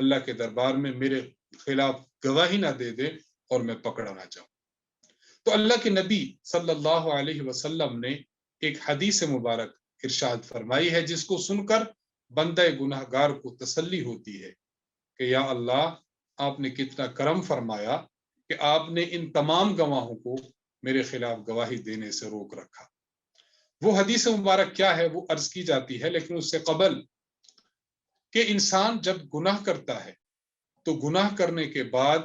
اللہ کے دربار میں میرے خلاف گواہی نہ دے دے اور میں پکڑا نہ جاؤں۔ تو اللہ کے نبی صلی اللہ علیہ وسلم نے ایک حدیث مبارک ارشاد فرمائی ہے جس کو سن کر بندہ گناہ گار کو تسلی ہوتی ہے کہ یا اللہ، آپ نے کتنا کرم فرمایا کہ آپ نے ان تمام گواہوں کو میرے خلاف گواہی دینے سے روک رکھا۔ وہ حدیث مبارک کیا ہے وہ عرض کی جاتی ہے، لیکن اس سے قبل کہ انسان جب گناہ کرتا ہے تو گناہ کرنے کے بعد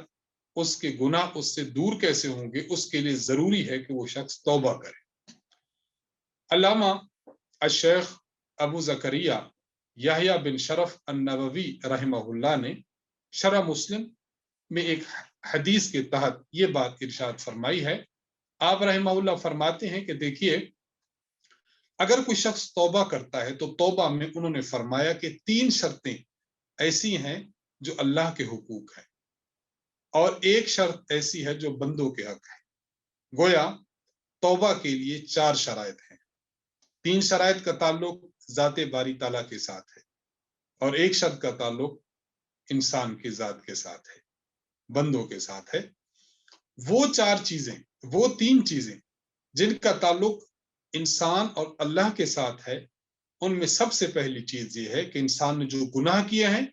اس کے گناہ اس سے دور کیسے ہوں گے، اس کے لیے ضروری ہے کہ وہ شخص توبہ کرے۔ علامہ الشیخ ابو زکریا یحییٰ بن شرف النووی رحمہ اللہ نے شرح مسلم میں ایک حدیث کے تحت یہ بات ارشاد فرمائی ہے۔ آپ رحمہ اللہ فرماتے ہیں کہ دیکھیے، اگر کوئی شخص توبہ کرتا ہے تو توبہ میں انہوں نے فرمایا کہ 3 شرطیں ایسی ہیں جو اللہ کے حقوق ہیں اور ایک شرط ایسی ہے جو بندوں کے حق ہے۔ گویا توبہ کے لیے 4 شرائط ہیں۔ 3 شرائط کا تعلق ذات باری تعالیٰ کے ساتھ ہے اور ایک شرط کا تعلق انسان کی ذات کے ساتھ ہے، بندوں کے ساتھ ہے۔ وہ 4 چیزیں، وہ 3 چیزیں جن کا تعلق انسان اور اللہ کے ساتھ ہے، ان میں سب سے پہلی چیز یہ ہے کہ انسان نے جو گناہ کیے ہیں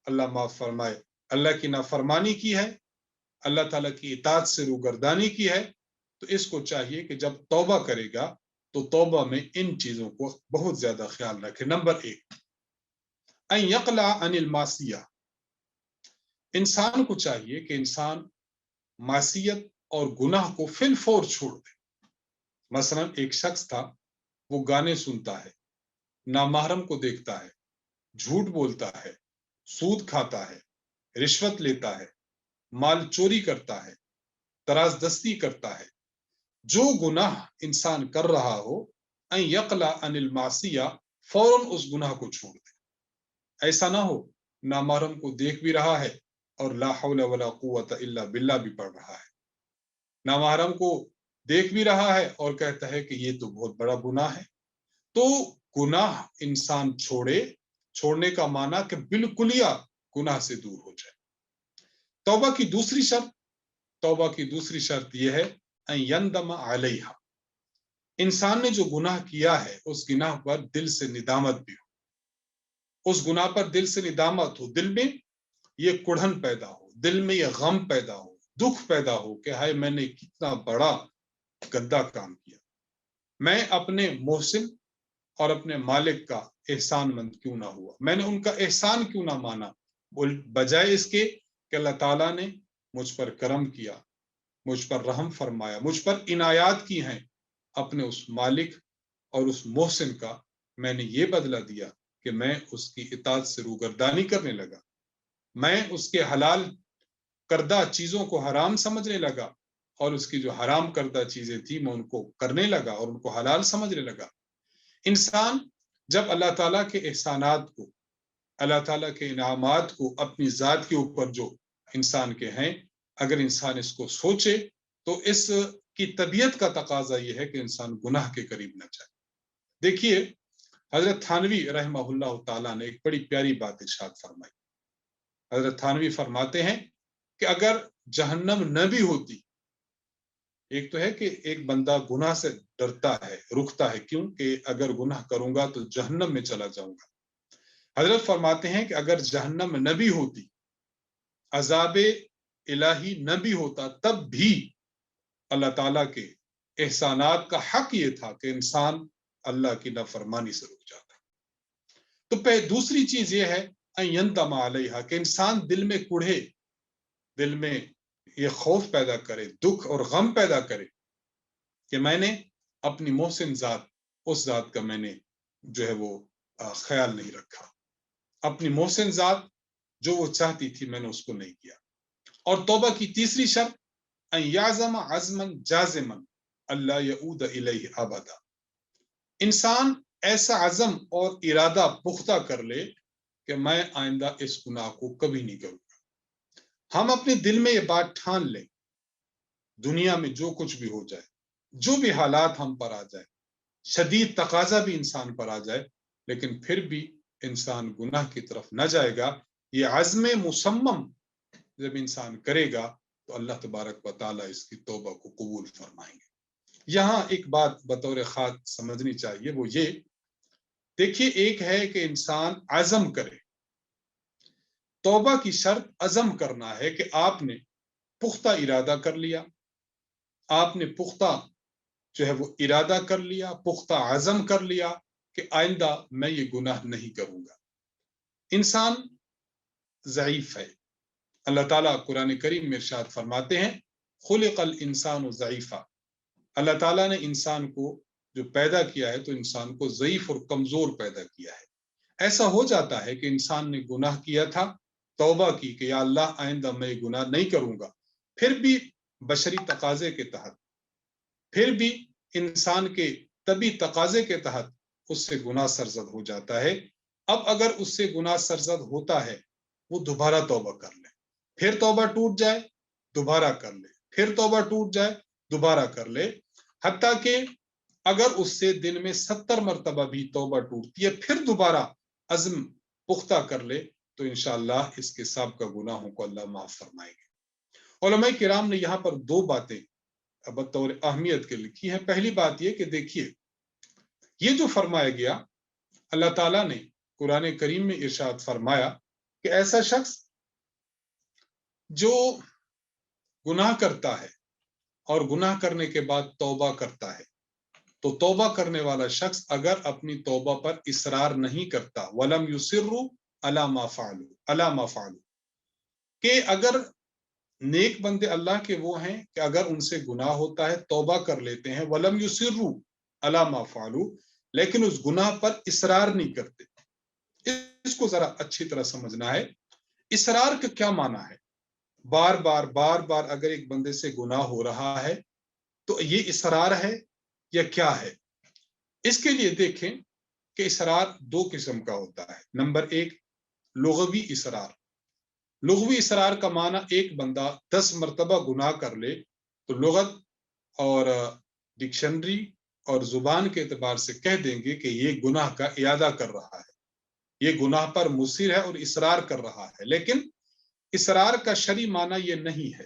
اللہ معاف فرمائے، اللہ کی نافرمانی کی ہے، اللہ تعالیٰ کی اطاعت سے روگردانی کی ہے، تو اس کو چاہیے کہ جب توبہ کرے گا تو توبہ میں ان چیزوں کو بہت زیادہ خیال رکھے۔ نمبر 1، ان یقلع عن المعصیہ، انسان کو چاہیے کہ انسان معصیت اور گناہ کو فی الفور چھوڑ دے۔ مثلا ایک شخص تھا، وہ گانے سنتا ہے، نامحرم کو دیکھتا ہے، جھوٹ بولتا ہے، سود کھاتا ہے، رشوت لیتا ہے، مال چوری کرتا ہے، تراز دستی کرتا ہے۔ جو گناہ انسان کر رہا ہو، ان یقلع عن المعصیہ، فوراً اس گناہ کو چھوڑ دے۔ ایسا نہ ہو نامحرم کو دیکھ بھی رہا ہے اور لا حول ولا قوت الا باللہ بھی پڑھ رہا ہے، نامحرم کو دیکھ بھی رہا ہے اور کہتا ہے کہ یہ تو بہت بڑا گناہ ہے۔ تو گناہ انسان چھوڑنے کا معنی کہ بالکلیہ گناہ سے دور ہو جائے۔ توبہ کی دوسری شرط یہ ہے ان یندم علیہا، انسان نے جو گناہ کیا ہے اس گناہ پر دل سے ندامت بھی ہو، اس گناہ پر دل سے ندامت ہو، دل میں یہ کڑھن پیدا ہو، دل میں یہ غم پیدا ہو، دکھ پیدا ہو کہ ہائے میں نے کتنا بڑا گندا کام کیا، میں اپنے محسن اور اپنے مالک کا احسان مند کیوں نہ ہوا، میں نے ان کا احسان کیوں نہ مانا، بجائے اس کے کہ اللہ تعالیٰ نے مجھ پر کرم کیا، مجھ پر رحم فرمایا، مجھ پر عنایات کی ہیں، اپنے اس مالک اور اس محسن کا میں نے یہ بدلہ دیا کہ میں اس کی اطاعت سے روگردانی کرنے لگا، میں اس کے حلال کردہ چیزوں کو حرام سمجھنے لگا اور اس کی جو حرام کردہ چیزیں تھیں میں ان کو کرنے لگا اور ان کو حلال سمجھنے لگا۔ انسان جب اللہ تعالیٰ کے احسانات کو، اللہ تعالیٰ کے انعامات کو اپنی ذات کے اوپر جو انسان کے ہیں، اگر انسان اس کو سوچے تو اس کی طبیعت کا تقاضا یہ ہے کہ انسان گناہ کے قریب نہ جائے۔ دیکھیے حضرت تھانوی رحمہ اللہ تعالیٰ نے ایک بڑی پیاری بات ارشاد فرمائی۔ حضرت تھانوی فرماتے ہیں کہ اگر جہنم نہ بھی ہوتی، ایک تو ہے کہ ایک بندہ گناہ سے ڈرتا ہے، رکتا ہے، کیوں کہ اگر گناہ کروں گا تو جہنم میں چلا جاؤں گا۔ حضرت فرماتے ہیں کہ اگر جہنم نہ بھی ہوتی، عذاب الہی نہ بھی ہوتا، تب بھی اللہ تعالیٰ کے احسانات کا حق یہ تھا کہ انسان اللہ کی نافرمانی سے رک جاتا۔ تو دوسری چیز یہ ہے ان یندم علیہا، کہ انسان دل میں کڑھے، دل میں یہ خوف پیدا کرے، دکھ اور غم پیدا کرے کہ میں نے اپنی محسن ذات، اس ذات کا میں نے جو ہے وہ خیال نہیں رکھا، اپنی محسن ذات جو وہ چاہتی تھی میں نے اس کو نہیں کیا۔ اور توبہ کی تیسری شرط ان یعزم عزما جازما اللہ یعود الیہ ابدا، انسان ایسا عزم اور ارادہ پختہ کر لے کہ میں آئندہ اس گناہ کو کبھی نہیں کروں گا۔ ہم اپنے دل میں یہ بات ٹھان لیں، دنیا میں جو کچھ بھی ہو جائے، جو بھی حالات ہم پر آ جائے، شدید تقاضا بھی انسان پر آ جائے، لیکن پھر بھی انسان گناہ کی طرف نہ جائے گا یہ عزم مسمم جب انسان کرے گا تو اللہ تبارک و تعالی اس کی توبہ کو قبول فرمائیں گے۔ یہاں ایک بات بطور خاص سمجھنی چاہیے، وہ یہ دیکھیے، ایک ہے کہ انسان عزم کرے، توبہ کی شرط عزم کرنا ہے کہ آپ نے پختہ ارادہ کر لیا، آپ نے پختہ جو ہے وہ ارادہ کر لیا، پختہ عزم کر لیا کہ آئندہ میں یہ گناہ نہیں کروں گا۔ انسان ضعیف ہے، اللہ تعالیٰ قرآن کریم میں ارشاد فرماتے ہیں خلق الانسان ضعیفا، اللہ تعالیٰ نے انسان کو جو پیدا کیا ہے تو انسان کو ضعیف اور کمزور پیدا کیا ہے۔ ایسا ہو جاتا ہے کہ انسان نے گناہ کیا تھا، توبہ کی کہ یا اللہ آئندہ میں گناہ نہیں کروں گا، پھر بھی بشری تقاضے کے تحت، پھر بھی انسان کے طبی تقاضے کے تحت اس سے گناہ سرزد ہو جاتا ہے۔ اب اگر اس سے گناہ سرزد ہوتا ہے، وہ دوبارہ توبہ کر لے، پھر توبہ ٹوٹ جائے دوبارہ کر لے، پھر توبہ ٹوٹ جائے دوبارہ کر لے، حتیٰ کہ اگر اس سے دن میں 70 مرتبہ بھی توبہ ٹوٹتی ہے، پھر دوبارہ عزم پختہ کر لے تو انشاءاللہ اس کے سابقہ گناہوں کو اللہ معاف فرمائے گے۔ علماء کرام نے یہاں پر دو باتیں بطور اہمیت کے لکھی ہیں۔ پہلی بات یہ کہ دیکھیے، یہ جو فرمایا گیا، اللہ تعالیٰ نے قرآن کریم میں ارشاد فرمایا کہ ایسا شخص جو گناہ کرتا ہے اور گناہ کرنے کے بعد توبہ کرتا ہے، تو توبہ کرنے والا شخص اگر اپنی توبہ پر اصرار نہیں کرتا، وَلَمْ يُصِرُّوا عَلَى مَا فَعَلُوا، کہ اگر نیک بندے اللہ کے وہ ہیں کہ اگر ان سے گناہ ہوتا ہے توبہ کر لیتے ہیں، وَلَمْ يُصِرُّوا عَلَى مَا فَعَلُوا، لیکن اس گناہ پر اصرار نہیں کرتے۔ اس کو ذرا اچھی طرح سمجھنا ہے، اصرار کا کیا معنی ہے؟ بار بار اگر ایک بندے سے گناہ ہو رہا ہے تو یہ اصرار ہے یا کیا ہے؟ اس کے لیے دیکھیں کہ اصرار دو قسم کا ہوتا ہے۔ نمبر ایک، لغوی اصرار۔ لغوی اصرار کا معنی ایک بندہ 10 مرتبہ گناہ کر لے تو لغت اور ڈکشنری اور زبان کے اعتبار سے کہہ دیں گے کہ یہ گناہ کا اعادہ کر رہا ہے، یہ گناہ پر مصر ہے اور اصرار کر رہا ہے۔ لیکن اصرار کا شرعی معنی یہ نہیں ہے۔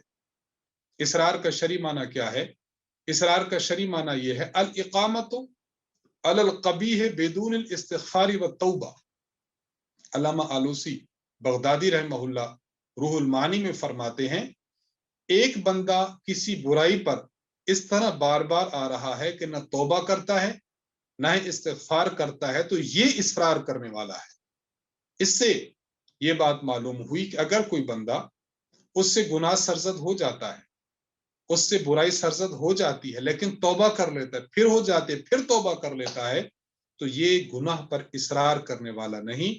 اصرار کا شرعی معنی کیا ہے؟ اصرار کا شرعی معنی یہ ہے الاقامت علی القبیح بدون الاستغفار والتوبہ۔ علامہ آلوسی بغدادی رحمہ اللہ روح المعانی میں فرماتے ہیں، ایک بندہ کسی برائی پر اس طرح بار بار آ رہا ہے کہ نہ توبہ کرتا ہے نہ استغفار کرتا ہے تو یہ اصرار کرنے والا ہے۔ اس سے یہ بات معلوم ہوئی کہ اگر کوئی بندہ اس سے گناہ سرزد ہو جاتا ہے، اس سے برائی سرزد ہو جاتی ہے، لیکن توبہ کر لیتا ہے، پھر ہو جاتے پھر توبہ کر لیتا ہے، تو یہ گناہ پر اصرار کرنے والا نہیں۔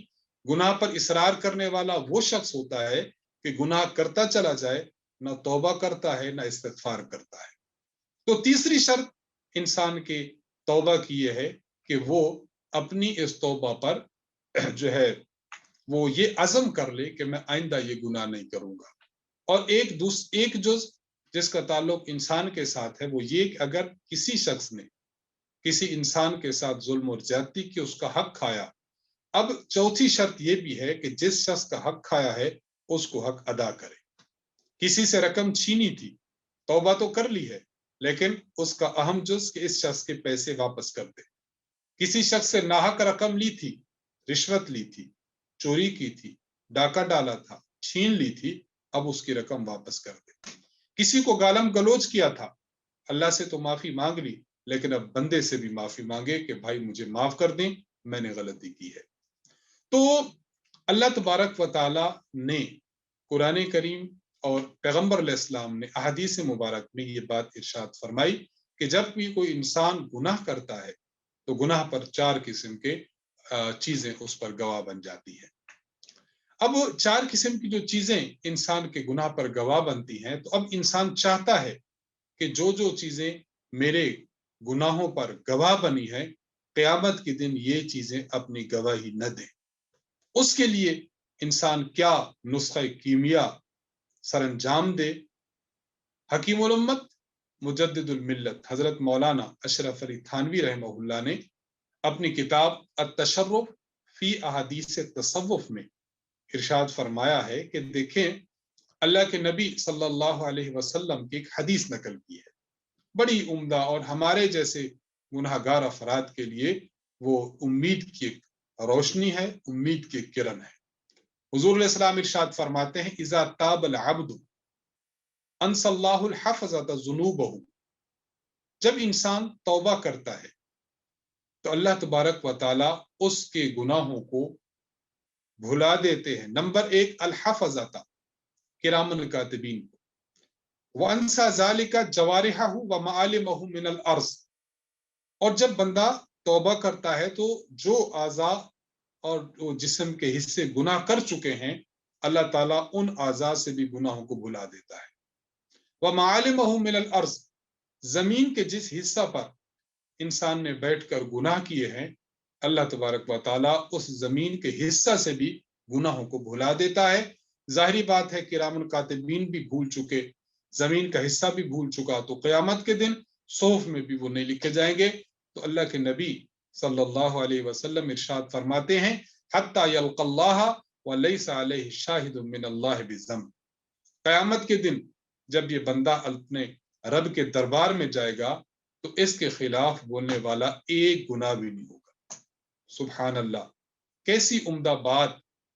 گناہ پر اصرار کرنے والا وہ شخص ہوتا ہے کہ گناہ کرتا چلا جائے، نہ توبہ کرتا ہے نہ استغفار کرتا ہے۔ تو تیسری شرط انسان کے توبہ کی یہ ہے کہ وہ اپنی اس توبہ پر جو ہے وہ یہ عزم کر لے کہ میں آئندہ یہ گناہ نہیں کروں گا۔ اور ایک جز جس کا تعلق انسان کے ساتھ ہے وہ یہ کہ اگر کسی شخص نے کسی انسان کے ساتھ ظلم اور زیادتی کی، اس کا حق کھایا، اب چوتھی شرط یہ بھی ہے کہ جس شخص کا حق کھایا ہے اس کو حق ادا کرے۔ کسی سے رقم چھینی تھی، توبہ تو کر لی ہے، لیکن اس کا اہم جز کہ اس شخص کے پیسے واپس کر دے۔ کسی شخص سے ناحق رقم لی تھی، رشوت لی تھی، چوری کی تھی، ڈاکہ ڈالا تھا، چھین لی تھی، اب اس کی رقم واپس کر دے۔ کسی کو گالم گلوچ کیا تھا، اللہ سے تو معافی مانگ لی، لیکن اب بندے سے بھی معافی مانگے کہ بھائی مجھے معاف کر دیں، میں نے غلطی کی ہے۔ تو اللہ تبارک و تعالی نے قرآن کریم اور پیغمبر علیہ السلام نے احادیث مبارک میں یہ بات ارشاد فرمائی کہ جب بھی کوئی انسان گناہ کرتا ہے تو گناہ پر 4 قسم کے چیزیں اس پر گواہ بن جاتی ہیں۔ اب 4 قسم کی جو چیزیں انسان کے گناہ پر گواہ بنتی ہیں، تو اب انسان چاہتا ہے کہ جو چیزیں میرے گناہوں پر گواہ بنی ہیں، قیامت کے دن یہ چیزیں اپنی گواہی نہ دیں۔ اس کے لیے انسان کیا نسخہ کیمیا سر انجام دے؟ حکیم الامت مجدد الملت حضرت مولانا اشرف علی تھانوی رحمہ اللہ نے اپنی کتاب التشرف فی احادیث تصوف میں ارشاد فرمایا ہے کہ دیکھیں اللہ کے نبی صلی اللہ علیہ وسلم کی ایک حدیث نقل کی ہے، بڑی عمدہ، اور ہمارے جیسے گناہ گار افراد کے لیے وہ امید کی ایک روشنی ہے، امید کی ایک کرن ہے۔ حضور علیہ السلام ارشاد فرماتے ہیں اذا تاب العبد انس اللہ الحفظۃ ذنوبہ، جب انسان توبہ کرتا ہے تو اللہ تبارک و تعالی اس کے گناہوں کو بھلا دیتے ہیں۔ نمبر ایک الحفظۃ، کرامن کاتبین کو، وانسا ذالک جوارحہ ومعالمہ من الارض، اور جب بندہ توبہ کرتا ہے تو جو اعضاء اور جسم کے حصے گناہ کر چکے ہیں اللہ تعالیٰ ان اعضاء سے بھی گناہوں کو بھلا دیتا ہے۔ ومعالمہ من الارض، زمین کے جس حصہ پر انسان نے بیٹھ کر گناہ کیے ہیں اللہ تبارک و تعالیٰ اس زمین کے حصہ سے بھی گناہوں کو بھلا دیتا ہے۔ ظاہری بات ہے کرام کاتبین بھی بھول چکے، زمین کا حصہ بھی بھول چکا، تو قیامت کے دن صحف میں بھی وہ نہیں لکھے جائیں گے۔ تو اللہ کے نبی صلی اللہ علیہ وسلم ارشاد فرماتے ہیں حتی یلقى اللہ ولیس علیہ شاہد من اللہ بذنب، قیامت کے دن جب یہ بندہ اپنے رب کے دربار میں جائے گا تو اس کے خلاف بولنے والا ایک گناہ بھی نہیں ہوگا۔ سبحان اللہ، کیسی عمدہ بات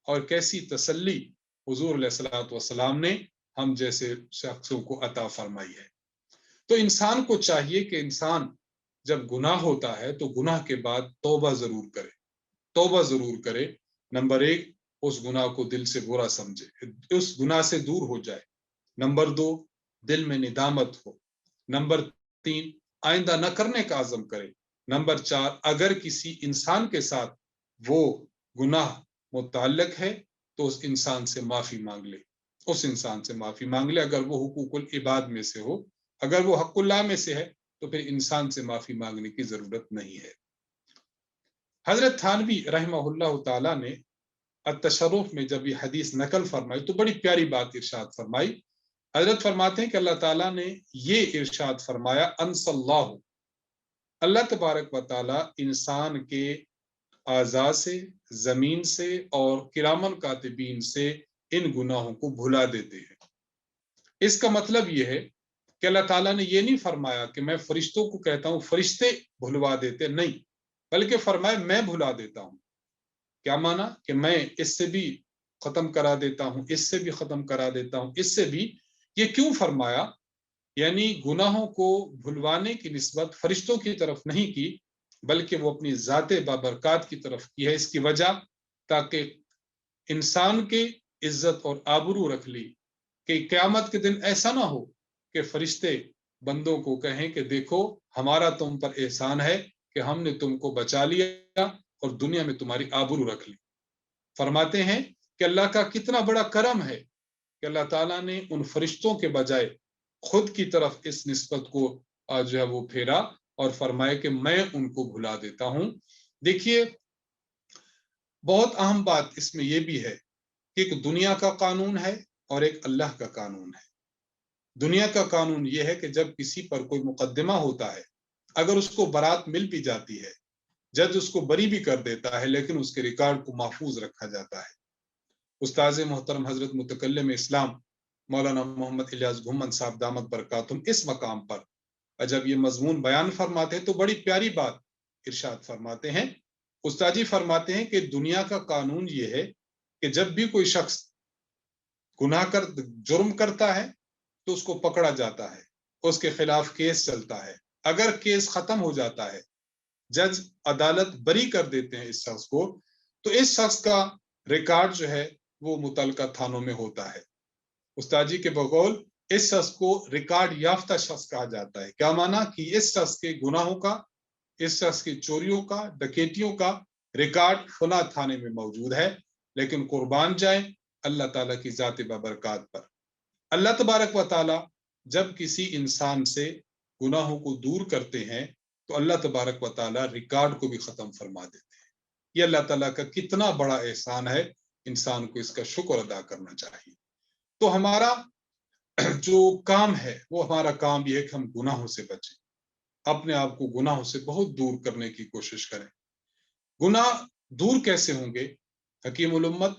اور کیسی تسلی حضور علیہ الصلوۃ والسلام نے ہم جیسے شخصوں کو عطا فرمائی ہے۔ تو انسان کو چاہیے کہ انسان جب گناہ ہوتا ہے تو گناہ کے بعد توبہ ضرور کرے، توبہ ضرور کرے۔ نمبر ایک، اس گناہ کو دل سے برا سمجھے، اس گناہ سے دور ہو جائے۔ نمبر دو، دل میں ندامت ہو۔ نمبر تین، آئندہ نہ کرنے کا عزم کرے۔ نمبر چار، اگر کسی انسان کے ساتھ وہ گناہ متعلق ہے تو اس انسان سے معافی مانگ لے، اس انسان سے معافی مانگ لے، اگر وہ حقوق العباد میں سے ہو، اگر وہ حق اللہ میں سے ہے تو پھر انسان سے معافی مانگنے کی ضرورت نہیں ہے۔ حضرت تھانوی رحمہ اللہ تعالی نے التشرف میں جب یہ حدیث نقل فرمائی تو بڑی پیاری بات ارشاد فرمائی۔ حضرت فرماتے ہیں کہ اللہ تعالیٰ نے یہ ارشاد فرمایا انس اللہ، اللہ تبارک و تعالیٰ انسان کے اعضاء سے، زمین سے اور کرامن کاتبین سے ان گناہوں کو بھلا دیتے ہیں۔ اس کا مطلب یہ ہے کہ اللہ تعالیٰ نے یہ نہیں فرمایا کہ میں فرشتوں کو کہتا ہوں فرشتے بھلوا دیتے، نہیں، بلکہ فرمایا میں بھلا دیتا ہوں۔ کیا مانا؟ کہ میں اس سے بھی ختم کرا دیتا ہوں، اس سے بھی ختم کرا دیتا ہوں، اس سے بھی۔ یہ کیوں فرمایا؟ یعنی گناہوں کو بھلوانے کی نسبت فرشتوں کی طرف نہیں کی بلکہ وہ اپنی ذات بابرکات کی طرف کی ہے۔ اس کی وجہ تاکہ انسان کے عزت اور آبرو رکھ لی کہ قیامت کے دن ایسا نہ ہو کہ فرشتے بندوں کو کہیں کہ دیکھو ہمارا تم پر احسان ہے کہ ہم نے تم کو بچا لیا اور دنیا میں تمہاری آبرو رکھ لی۔ فرماتے ہیں کہ اللہ کا کتنا بڑا کرم ہے کہ اللہ تعالیٰ نے ان فرشتوں کے بجائے خود کی طرف اس نسبت کو جو ہے وہ پھیرا اور فرمائے کہ میں ان کو بھلا دیتا ہوں۔ دیکھیے بہت اہم بات اس میں یہ بھی ہے کہ ایک دنیا کا قانون ہے اور ایک اللہ کا قانون ہے۔ دنیا کا قانون یہ ہے کہ جب کسی پر کوئی مقدمہ ہوتا ہے، اگر اس کو برات مل بھی جاتی ہے، جج اس کو بری بھی کر دیتا ہے، لیکن اس کے ریکارڈ کو محفوظ رکھا جاتا ہے۔ استاذ محترم حضرت متکلم اسلام مولانا محمد الیاس گھمن صاحب دامت برکاتہم اس مقام پر جب یہ مضمون بیان فرماتے ہیں تو بڑی پیاری بات ارشاد فرماتے ہیں۔ استاد جی فرماتے ہیں کہ دنیا کا قانون یہ ہے کہ جب بھی کوئی شخص جرم کرتا ہے تو اس کو پکڑا جاتا ہے، اس کے خلاف کیس چلتا ہے۔ اگر کیس ختم ہو جاتا ہے، جج عدالت بری کر دیتے ہیں اس شخص کو، تو اس شخص کا ریکارڈ جو ہے وہ متعلقہ تھانوں میں ہوتا ہے۔ استاد جی کے بقول اس شخص کو ریکارڈ یافتہ شخص کہا جاتا ہے۔ کیا مانا؟ کہ اس شخص کے گناہوں کا، اس شخص کی چوریوں کا، ڈکیتیوں کا ریکارڈ فلاں تھانے میں موجود ہے۔ لیکن قربان جائیں اللہ تعالیٰ کی ذات بابرکات پر، اللہ تبارک و تعالیٰ جب کسی انسان سے گناہوں کو دور کرتے ہیں تو اللہ تبارک و تعالیٰ ریکارڈ کو بھی ختم فرما دیتے ہیں۔ یہ اللہ تعالیٰ کا کتنا بڑا احسان ہے، انسان کو اس کا شکر ادا کرنا چاہیے۔ تو ہمارا جو کام ہے وہ ہمارا کام یہ ہے کہ ہم گناہوں سے بچیں، اپنے آپ کو گناہوں سے بہت دور کرنے کی کوشش کریں۔ گناہ دور کیسے ہوں گے؟ حکیم الامت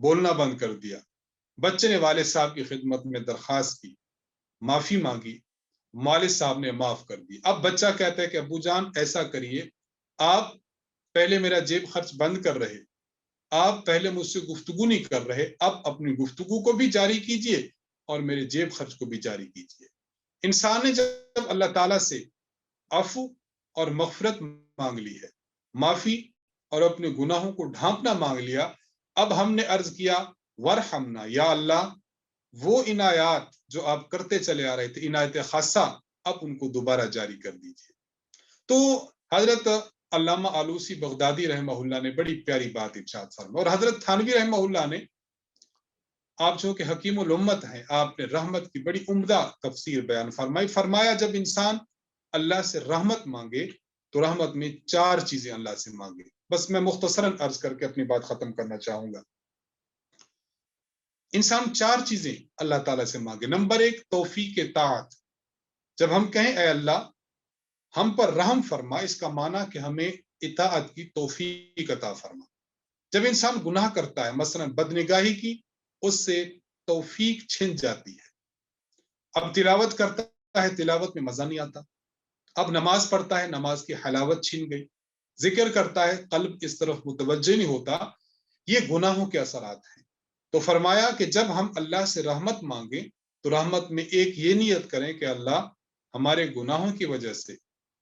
بولنا بند کر دیا، بچے نے والد صاحب کی خدمت میں درخواست کی، معافی مانگی، والد صاحب نے معاف کر دی۔ اب بچہ کہتا ہے کہ ابو جان ایسا کریے، آپ پہلے میرا جیب خرچ بند کر رہے، آپ پہلے مجھ سے گفتگو نہیں کر رہے، اب اپنی گفتگو کو بھی جاری کیجئے اور میرے جیب خرچ کو بھی جاری کیجئے۔ انسان نے جب اللہ تعالیٰ سے عفو اور مغفرت مانگ لی ہے، معافی اور اپنے گناہوں کو ڈھانپنا مانگ لیا، اب ہم نے عرض کیا ورحمنا، یا اللہ وہ عنایات جو آپ کرتے چلے آ رہے تھے، عنایت خاصہ، اب ان کو دوبارہ جاری کر دیجئے۔ تو حضرت علامہ آلوسی بغدادی رحمہ اللہ نے بڑی پیاری بات ارشاد فرمائی، اور حضرت تھانوی رحمہ اللہ نے، آپ جو کہ حکیم الامت ہیں، آپ نے رحمت کی بڑی عمدہ تفسیر بیان فرمائی۔ فرمایا جب انسان اللہ سے رحمت مانگے تو رحمت میں 4 چیزیں اللہ سے مانگے۔ بس میں مختصراً عرض کر کے اپنی بات ختم کرنا چاہوں گا۔ انسان 4 چیزیں اللہ تعالیٰ سے مانگے۔ نمبر 1 توفیق طاعت۔ جب ہم کہیں اے اللہ ہم پر رحم فرما، اس کا معنی کہ ہمیں اطاعت کی توفیق عطا فرما۔ جب انسان گناہ کرتا ہے، مثلا بدنگاہی کی، اس سے توفیق چھن جاتی ہے۔ اب تلاوت کرتا ہے، تلاوت میں مزہ نہیں آتا۔ اب نماز پڑھتا ہے، نماز کی حلاوت چھن گئی۔ ذکر کرتا ہے، قلب اس طرف متوجہ نہیں ہوتا۔ یہ گناہوں کے اثرات ہیں۔ تو فرمایا کہ جب ہم اللہ سے رحمت مانگیں تو رحمت میں ایک یہ نیت کریں کہ اللہ ہمارے گناہوں کی وجہ سے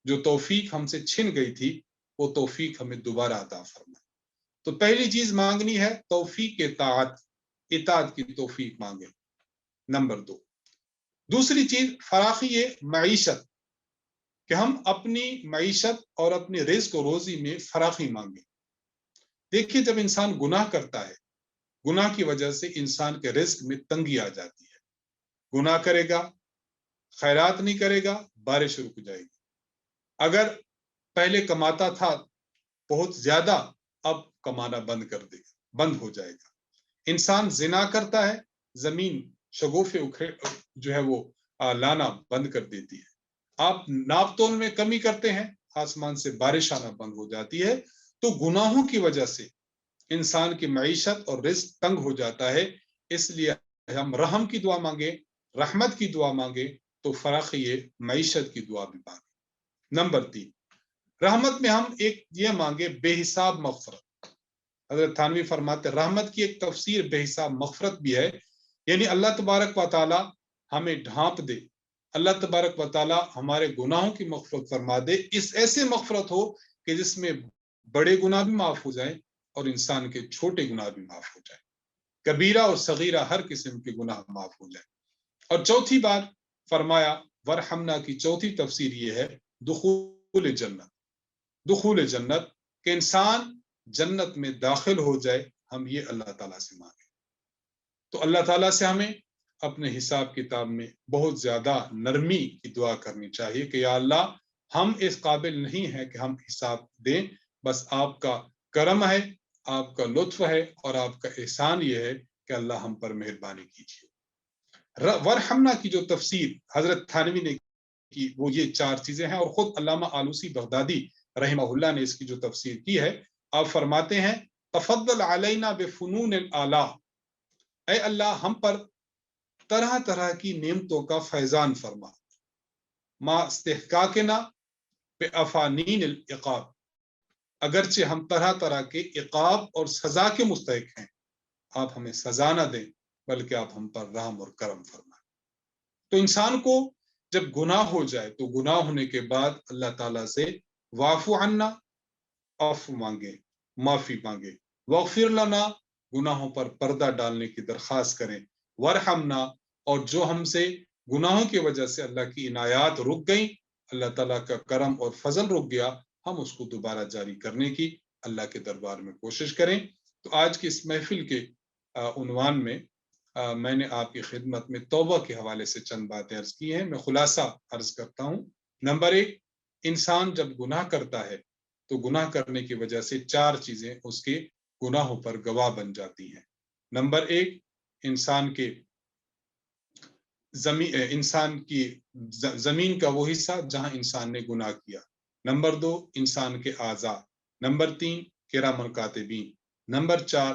جو توفیق ہم سے چھن گئی تھی، وہ توفیق ہمیں دوبارہ عطا فرمائے۔ تو پہلی چیز مانگنی ہے توفیق اطاعت، اطاعت کی توفیق مانگیں۔ نمبر 2 دوسری چیز فراخی معیشت، کہ ہم اپنی معیشت اور اپنی رزق و روزی میں فراخی مانگیں۔ دیکھیے جب انسان گناہ کرتا ہے، گناہ کی وجہ سے انسان کے رزق میں تنگی آ جاتی ہے۔ گناہ کرے گا، خیرات نہیں کرے گا، بارش رک جائے گی۔ اگر پہلے کماتا تھا بہت زیادہ، اب کمانا بند کر دے گا، بند ہو جائے گا۔ انسان زنا کرتا ہے، زمین شگوفے جو ہے وہ لانا بند کر دیتی ہے۔ آپ ناپ تول میں کمی کرتے ہیں، آسمان سے بارش آنا بند ہو جاتی ہے۔ تو گناہوں کی وجہ سے انسان کی معیشت اور رزق تنگ ہو جاتا ہے۔ اس لیے ہم رحم کی دعا مانگیں، رحمت کی دعا مانگیں، تو فراخی معیشت کی دعا بھی مانگیں۔ نمبر 3 رحمت میں ہم ایک یہ مانگے بے حساب مغفرت۔ حضرت تھانوی فرماتے رحمت کی ایک تفسیر بے حساب مغفرت بھی ہے، یعنی اللہ تبارک و تعالی ہمیں ڈھانپ دے، اللہ تبارک و تعالی ہمارے گناہوں کی مغفرت فرما دے۔ اس ایسے مغفرت ہو کہ جس میں بڑے گناہ بھی معاف ہو جائیں اور انسان کے چھوٹے گناہ بھی معاف ہو جائیں، کبیرہ اور صغیرہ ہر قسم کے گناہ معاف ہو جائیں۔ اور چوتھی بات فرمایا ورحمنا کی چوتھی تفسیر یہ ہے دخول جنت، دخول جنت، کہ انسان جنت میں داخل ہو جائے، ہم یہ اللہ تعالیٰ سے مانگیں۔ تو اللہ تعالیٰ سے ہمیں اپنے حساب کتاب میں بہت زیادہ نرمی کی دعا کرنی چاہیے کہ یا اللہ ہم اس قابل نہیں ہیں کہ ہم حساب دیں، بس آپ کا کرم ہے، آپ کا لطف ہے اور آپ کا احسان یہ ہے کہ اللہ ہم پر مہربانی کیجیے۔ ورحمنا کی جو تفسیر حضرت تھانوی نے کی وہ یہ 4 چیزیں ہیں، اور خود علامہ آلوسی بغدادی رحمہ اللہ نے اس کی جو تفسیر کی ہے، آپ فرماتے ہیں تفضل علینا بفنون الاعلیٰ، اے اللہ ہم پر طرح طرح کی نعمتوں کا فیضان فرما، ما استحقاقنا بافانین العقاب، اگرچہ ہم طرح طرح کے عقاب اور سزا کے مستحق ہیں، آپ ہمیں سزا نہ دیں بلکہ آپ ہم پر رحم اور کرم فرمائیں۔ تو انسان کو جب گناہ ہو جائے تو گناہ ہونے کے بعد اللہ تعالیٰ سے واعف عنا، عفو مانگے، معافی مانگے، واغفر لنا، گناہوں پر پردہ ڈالنے کی درخواست کریں، ورحمنا، اور جو ہم سے گناہوں کی وجہ سے اللہ کی عنایات رک گئیں، اللہ تعالیٰ کا کرم اور فضل رک گیا، ہم اس کو دوبارہ جاری کرنے کی اللہ کے دربار میں کوشش کریں۔ تو آج کی اس محفل کے عنوان میں میں نے آپ کی خدمت میں توبہ کے حوالے سے چند باتیں عرض کی ہیں۔ میں خلاصہ عرض کرتا ہوں۔ نمبر 1 انسان جب گناہ کرتا ہے تو گناہ کرنے کی وجہ سے 4 چیزیں اس کے گناہوں پر گواہ بن جاتی ہیں۔ نمبر 1 انسان کی زمین کا وہ حصہ جہاں انسان نے گناہ کیا۔ نمبر 2 انسان کے اعضاء۔ نمبر 3 کرام کاتبین۔ نمبر 4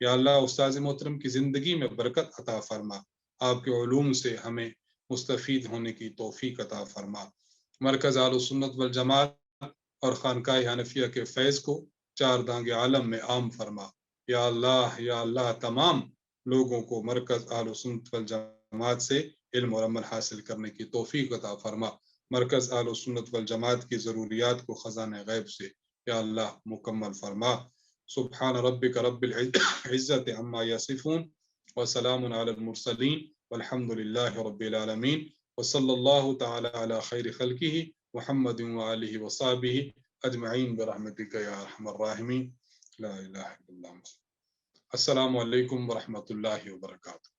یا اللہ استاذ محترم کی زندگی میں برکت عطا فرما، آپ کے علوم سے ہمیں مستفید ہونے کی توفیق عطا فرما، مرکز اہل سنت والجماعت اور خانقاہ حنفیہ کے فیض کو چار دانگ عالم میں عام فرما، یا اللہ تمام لوگوں کو مرکز اہل سنت والجماعت سے علم اور عمل حاصل کرنے کی توفیق عطا فرما، مرکز اہل سنت والجماعت کی ضروریات کو خزانہ غیب سے یا اللہ مکمل فرما۔ سبحان ربک رب العزت عما یصفون وسلام علی المرسلین والحمد للہ رب العالمین وصلی اللہ تعالی علی خیر خلقہ محمد وآلہ وصحبہ اجمعین برحمتک یا ارحم الراحمین لا الہ الا اللہ۔ السلام علیکم ورحمۃ اللہ وبرکاتہ۔